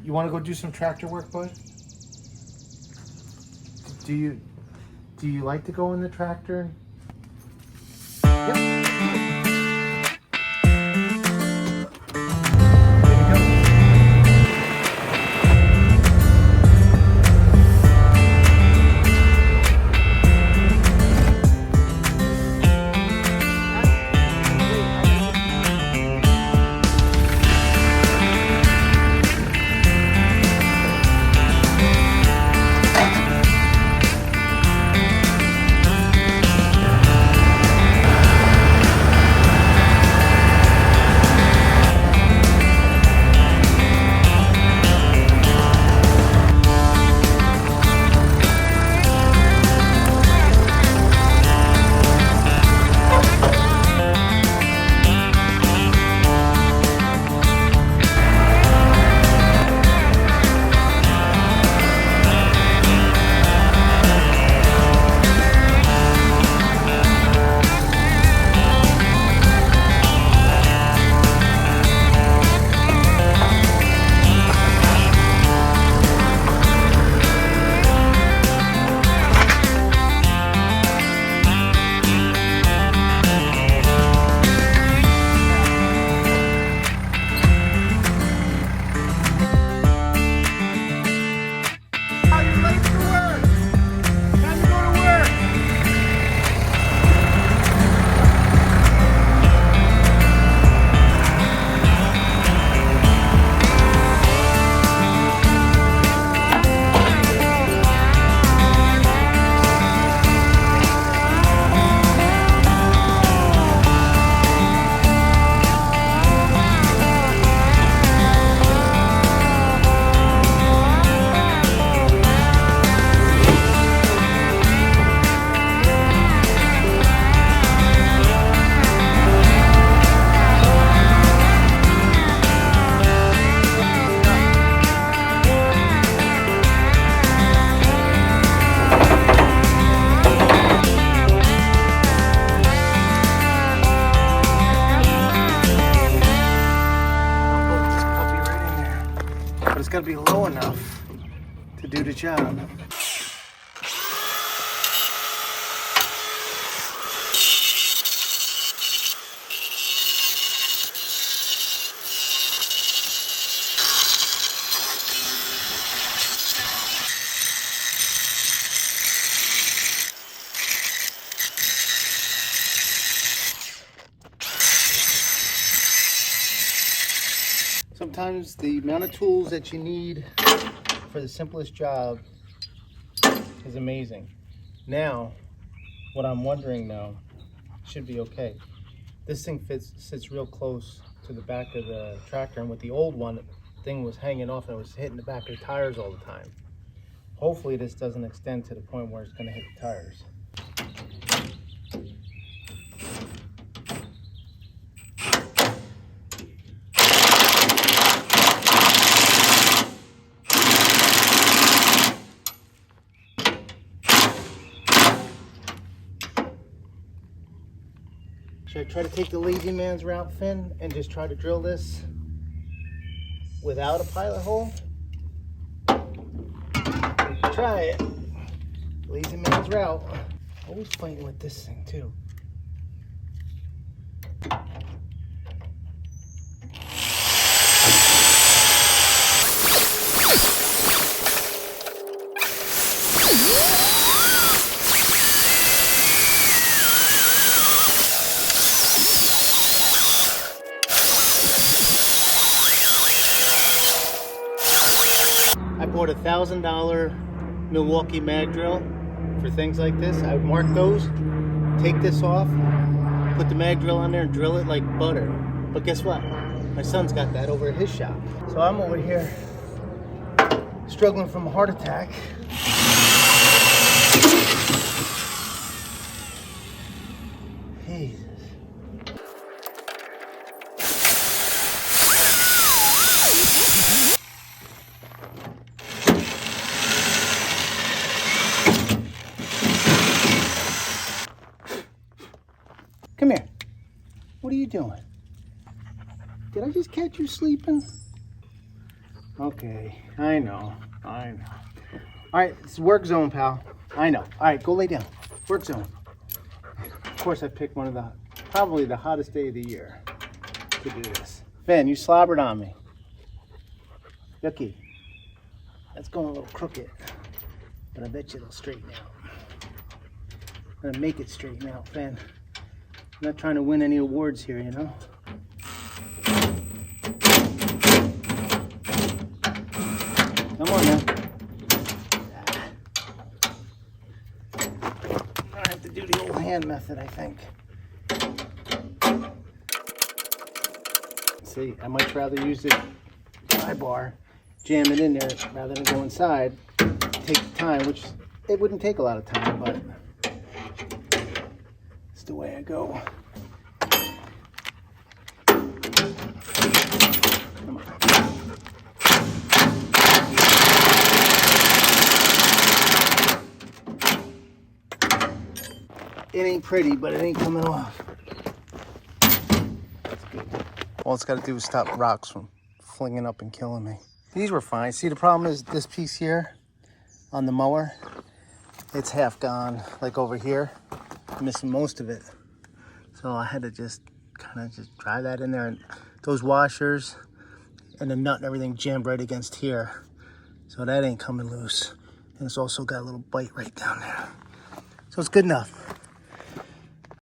You want to go do some tractor work, bud? Do you like to go in the tractor? Yep. It's got to be low enough to do the job. Sometimes the amount of tools that you need for the simplest job is amazing. Now, what I'm wondering now, should be okay. This thing sits real close to the back of the tractor, and with the old one, the thing was hanging off and it was hitting the back of the tires all the time. Hopefully this doesn't extend to the point where it's going to hit the tires. Should I try to take the lazy man's route, Finn, and just try to drill this without a pilot hole? We can try it. Lazy man's route. Always fighting with this thing too. I bought a $1,000 Milwaukee mag drill for things like this. I would mark those, take this off, put the mag drill on there and drill it like butter. But guess what? My son's got that over at his shop. So I'm over here struggling from a heart attack. Jesus. Come here. What are you doing? Did I just catch you sleeping? Okay, I know. All right, it's work zone, pal. I know. All right, go lay down. Work zone. Of course, I picked one of the, probably the hottest day of the year to do this. Ben, you slobbered on me. Yucky. That's going a little crooked, but I bet you it'll straighten out. I'm gonna make it straighten out, Ben. I'm not trying to win any awards here, you know? Come on now. I have to do the old hand method, I think. See, I much rather use the pry bar, jam it in there, rather than go inside, take the time, which it wouldn't take a lot of time, but it's the way I go. Come on. It ain't pretty, but it ain't coming off. That's good. All it's got to do is stop rocks from flinging up and killing me. These were fine. See, the problem is this piece here on the mower, it's half gone, like over here. I'm missing most of it. So I had to just kind of just drive that in there, and those washers and the nut and everything jammed right against here. So that ain't coming loose. And it's also got a little bite right down there. So it's good enough.